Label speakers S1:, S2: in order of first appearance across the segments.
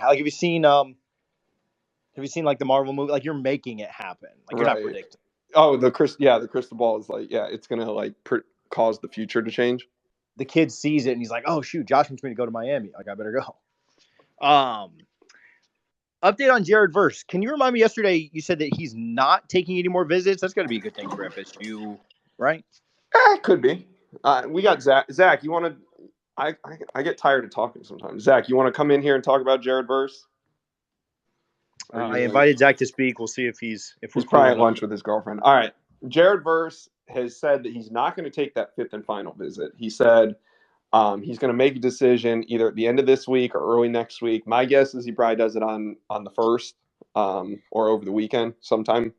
S1: Like, have you seen like the Marvel movie? Like, you're making it happen. Like, you're not
S2: Right.
S1: predicting.
S2: Oh, the crystal ball is like, yeah, it's gonna like cause the future to change.
S1: The kid sees it and he's like, "Oh shoot, Josh wants me to go to Miami. Like, I better go." Update on Jared Verse. Can you remind me? Yesterday you said that he's not taking any more visits. That's got to be a good thing for FSU, right?
S2: It could be. We got Zach. Zach, you want to? I get tired of talking sometimes. Zach, you want to come in here and talk about Jared Verse?
S1: I invited Zach to speak. We'll see if he's
S2: He's probably at lunch with his girlfriend. All right. Jared Verse has said that he's not going to take that fifth and final visit. He said he's going to make a decision either at the end of this week or early next week. My guess is he probably does it on the 1st or over the weekend sometime.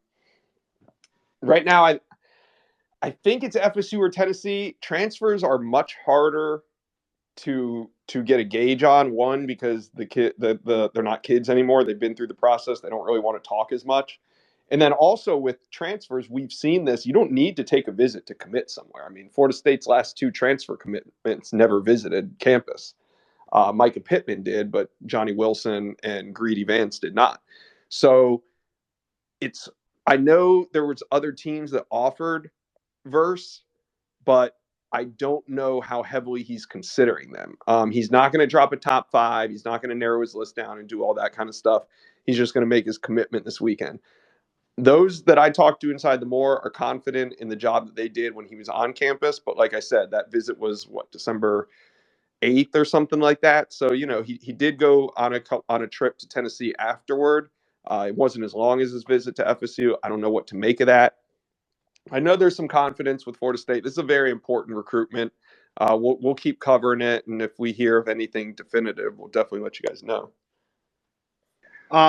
S2: Right now, I think it's FSU or Tennessee. Transfers are much harder to get a gauge on. One, because they're not kids anymore. They've been through the process. They don't really want to talk as much. And then also with transfers, we've seen this. You don't need to take a visit to commit somewhere. I mean, Florida State's last 2 transfer commitments never visited campus. Micah Pittman did, but Johnny Wilson and Greedy Vance did not. So I know there was other teams that offered Verse, but I don't know how heavily he's considering them. He's not going to drop a top 5. He's not going to narrow his list down and do all that kind of stuff. He's just going to make his commitment this weekend. Those that I talked to inside the Moore are confident in the job that they did when he was on campus. But like I said, that visit was December 8th or something like that. So, he did go on a trip to Tennessee afterward. It wasn't as long as his visit to FSU. I don't know what to make of that. I know there's some confidence with Florida State. This is a very important recruitment. We'll keep covering it. And if we hear of anything definitive, we'll definitely let you guys know.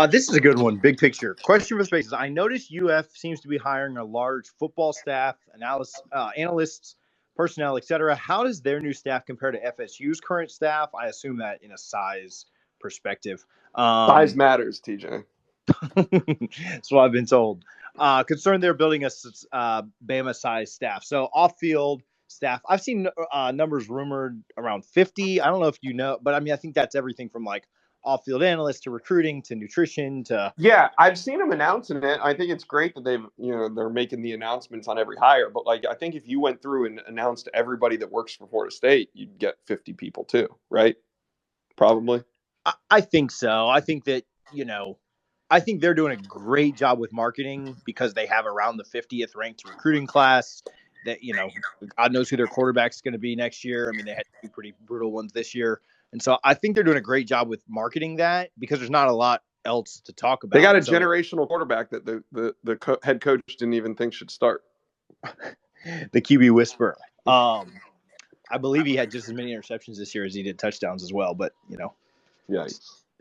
S1: This is a good one. Big picture. Question for Spaces. I noticed UF seems to be hiring a large football staff, analysts, personnel, etc. How does their new staff compare to FSU's current staff? I assume that in a size perspective.
S2: Size matters, TJ.
S1: That's what I've been told. Concerned they're building a Bama-sized staff. So off-field staff. I've seen numbers rumored around 50. I don't know if you know, but I mean, I think that's everything from like off-field analysts to recruiting to nutrition to.
S2: Yeah, I've seen them announcing it. I think it's great that they're making the announcements on every hire. But like, I think if you went through and announced everybody that works for Florida State, you'd get 50 people too, right? Probably.
S1: I think so. I think that I think they're doing a great job with marketing because they have around the 50th ranked recruiting class. That God knows who their quarterback's going to be next year. I mean, they had 2 pretty brutal ones this year. And so I think they're doing a great job with marketing that because there's not a lot else to talk about.
S2: They got a generational quarterback that the head coach didn't even think should start.
S1: The QB whisperer. I believe he had just as many interceptions this year as he did touchdowns as well. But,
S2: yeah,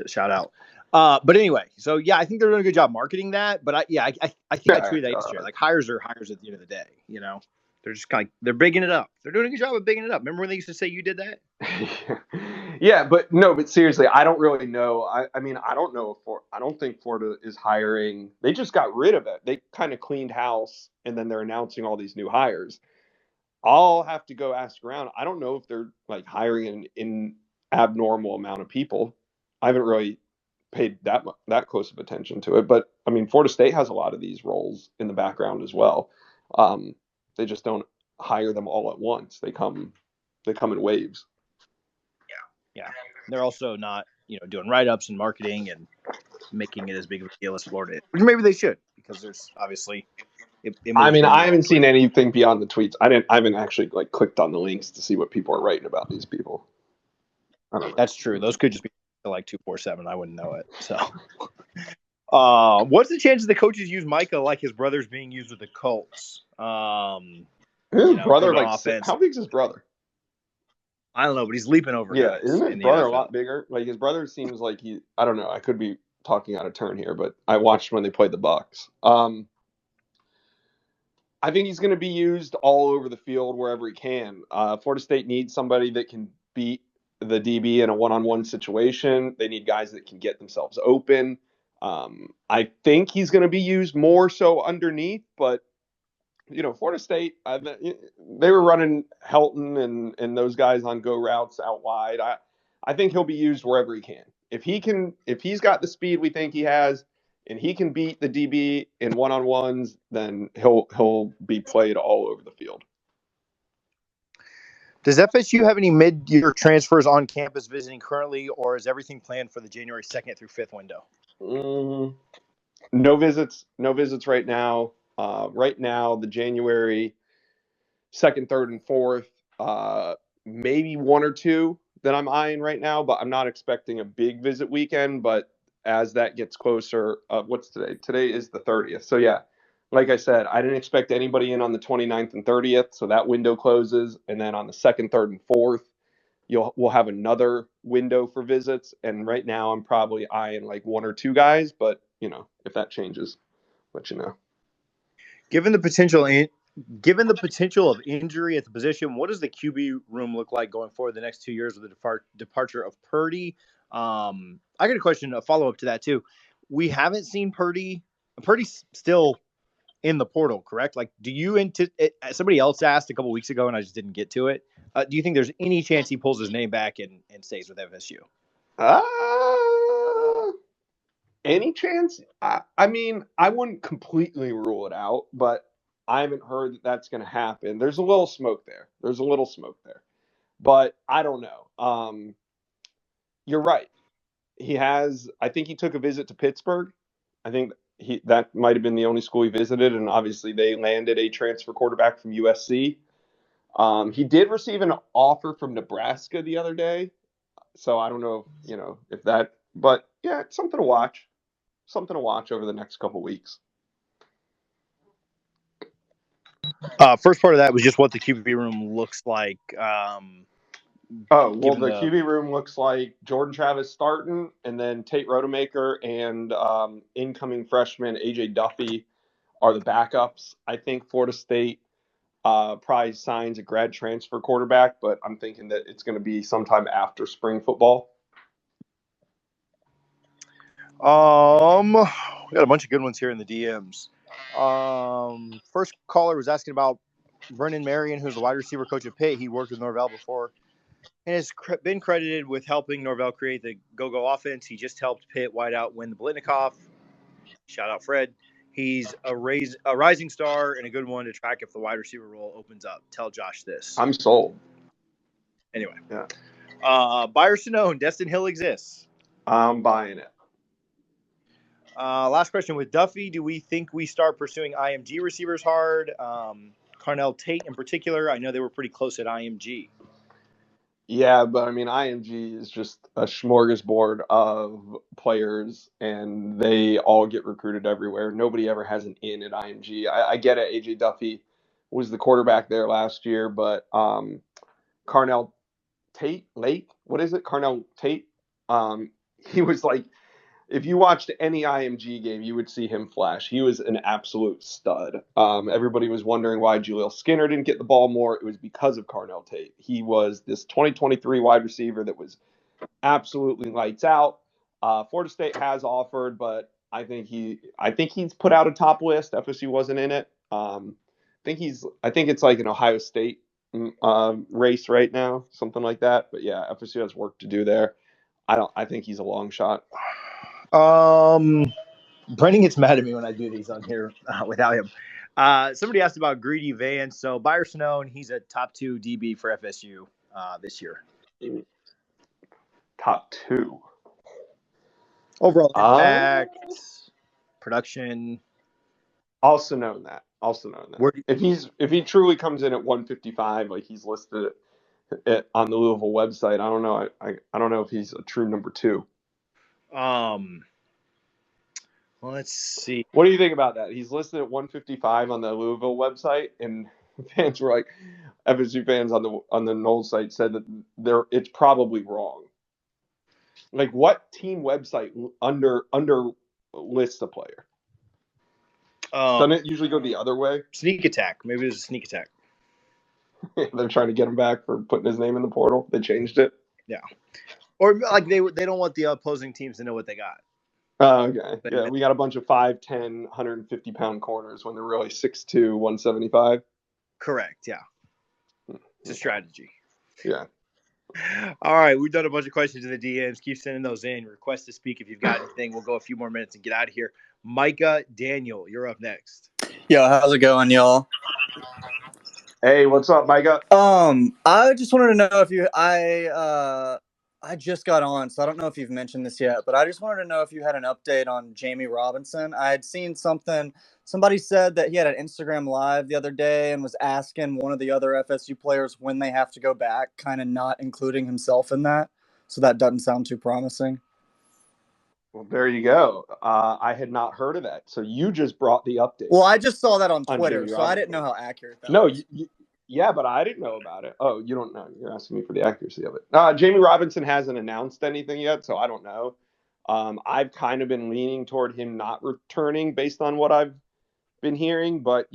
S1: shout out. But anyway, so yeah, I think they're doing a good job marketing that. But I think I tweeted that yesterday. Like, hires are hires at the end of the day. They're just kind of they're bigging it up. They're doing a good job of bigging it up. Remember when they used to say you did that?
S2: Yeah, but seriously, I don't really know. I mean, I don't know I don't think Florida is hiring. They just got rid of it. They kind of cleaned house, and then they're announcing all these new hires. I'll have to go ask around. I don't know if they're like hiring an abnormal amount of people. I haven't really paid that close of attention to it, but I mean, Florida State has a lot of these roles in the background as well. They just don't hire them all at once. They come in waves.
S1: Yeah. They're also not, doing write-ups and marketing and making it as big of a deal as Florida is. Which maybe they should, because there's obviously.
S2: I mean, I haven't seen anything beyond the tweets. I haven't actually like clicked on the links to see what people are writing about these people. I don't know.
S1: That's true. Those could just be like 247. I wouldn't know it. So, what's the chances the coaches use Micah like his brother's being used with the Colts?
S2: His brother, how big's his brother?
S1: I don't know, but he's leaping over.
S2: Yeah, isn't his brother a lot bigger? Like, his brother seems like I don't know. I could be talking out of turn here, but I watched when they played the Bucs. I think he's going to be used all over the field wherever he can. Florida State needs somebody that can beat the DB in a one-on-one situation. They need guys that can get themselves open. I think he's going to be used more so underneath, but Florida State, they were running Helton and those guys on go routes out wide. I think he'll be used wherever he can. if he's got the speed we think he has, and he can beat the DB in one-on-ones, then he'll be played all over the field.
S1: Does FSU have any mid-year transfers on campus visiting currently, or is everything planned for the January 2nd through 5th window?
S2: No visits right now. Right now, the January 2nd, 3rd, and 4th, maybe one or two that I'm eyeing right now, but I'm not expecting a big visit weekend. But as that gets closer, what's today? Today is the 30th. So yeah, like I said, I didn't expect anybody in on the 29th and 30th. So that window closes. And then on the 2nd, 3rd, and 4th, we'll have another window for visits. And right now I'm probably eyeing like one or two guys, but if that changes, let you know.
S1: Given the potential of injury at the position, what does the QB room look like going forward the next 2 years with the departure of Purdy? I got a question, a follow-up to that too. We haven't seen Purdy. Purdy's still in the portal, correct? Like, do you somebody else asked a couple weeks ago and I just didn't get to it. Do you think there's any chance he pulls his name back and stays with FSU?
S2: Any chance? I mean, I wouldn't completely rule it out, but I haven't heard that that's going to happen. There's a little smoke there. But I don't know. You're right. I think he took a visit to Pittsburgh. I think that might have been the only school he visited, and obviously they landed a transfer quarterback from USC. He did receive an offer from Nebraska the other day, so I don't know, if that. But yeah, it's something to watch. Something to watch over the next couple weeks.
S1: First part of that was just what the QB room looks like.
S2: The QB room looks like Jordan Travis starting, and then Tate Rodemaker and incoming freshman AJ Duffy are the backups. I think Florida State probably signs a grad transfer quarterback, but I'm thinking that it's going to be sometime after spring football.
S1: We got a bunch of good ones here in the DMs. First caller was asking about Brennan Marion, who's the wide receiver coach at Pitt. He worked with Norvell before and has been credited with helping Norvell create the go-go offense. He just helped Pitt wideout win the Blitnikoff. Shout out Fred. He's a rising star and a good one to track if the wide receiver role opens up. Tell Josh this.
S2: I'm sold.
S1: Anyway. Yeah. Buy or Sonone, Destin Hill exists.
S2: I'm buying it.
S1: Last question with Duffy. Do we think we start pursuing IMG receivers hard? Carnell Tate in particular. I know they were pretty close at IMG.
S2: Yeah, but I mean, IMG is just a smorgasbord of players, and they all get recruited everywhere. Nobody ever has an in at IMG. I get it. AJ Duffy was the quarterback there last year, but Carnell Tate, what is it? Carnell Tate. He was like, if you watched any IMG game, you would see him flash. He was an absolute stud. Everybody was wondering why Jaleel Skinner didn't get the ball more. It was because of Carnell Tate. He was this 2023 wide receiver that was absolutely lights out. Florida State has offered, but I think he's put out a top list. FSU wasn't in it. I think it's like an Ohio State race right now, something like that. But yeah, FSU has work to do there. I think he's a long shot.
S1: Brendan gets mad at me when I do these on here without him. Somebody asked about Greedy Vance. So Buyer Snowden, he's a top 2 DB for FSU this year.
S2: Top 2
S1: overall impact, production.
S2: Also known that. If he truly comes in at 155, like he's listed it on the Louisville website, I don't know. I don't know if he's a true number 2.
S1: Well, let's see.
S2: What do you think about that? He's listed at 155 on the Louisville website, and fans were like, FSU fans on the Knowles site said that it's probably wrong. Like, what team website under lists a player? Doesn't it usually go the other way?
S1: Sneak Attack. Maybe it was a Sneak Attack.
S2: They're trying to get him back for putting his name in the portal. They changed it.
S1: Yeah. Or like they don't want the opposing teams to know what they got.
S2: Oh, okay. Yeah, we got a bunch of 5'10", 150-pound corners when they're really 6'2", 175.
S1: Correct, yeah. It's a strategy.
S2: Yeah.
S1: All right, we've done a bunch of questions in the DMs. Keep sending those in. Request to speak if you've got anything. We'll go a few more minutes and get out of here. Micah Daniel, you're up next.
S3: Yo, how's it going, y'all?
S2: Hey, what's up, Micah?
S3: I just wanted to know if I just got on, so I don't know if you've mentioned this yet, but I just wanted to know if you had an update on Jamie Robinson. I had seen somebody said that he had an Instagram live the other day and was asking one of the other FSU players when they have to go back, kind of not including himself in that. So that doesn't sound too promising.
S2: Well, there you go. I had not heard of that. So you just brought the update.
S3: Well, I just saw that on
S2: On
S3: Twitter,
S2: Jamie
S3: so I
S2: Robinson.
S3: didn't know how accurate that
S2: No,
S3: was.
S2: yeah, but I didn't know about it. Oh, you don't know. You're asking me for the accuracy of it. Jamie Robinson hasn't announced anything yet, so I don't know. I've kind of been leaning toward him not returning based on what I've been hearing, but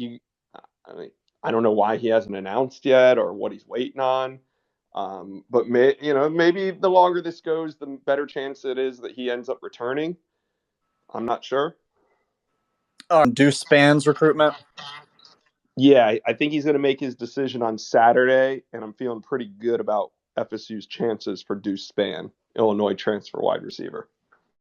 S2: I don't know why he hasn't announced yet or what he's waiting on. But maybe the longer this goes, the better chance it is that he ends up returning. I'm not sure.
S3: Deuce Span's recruitment.
S2: Yeah, I think he's going to make his decision on Saturday, and I'm feeling pretty good about FSU's chances for Deuce Spann, Illinois transfer wide receiver.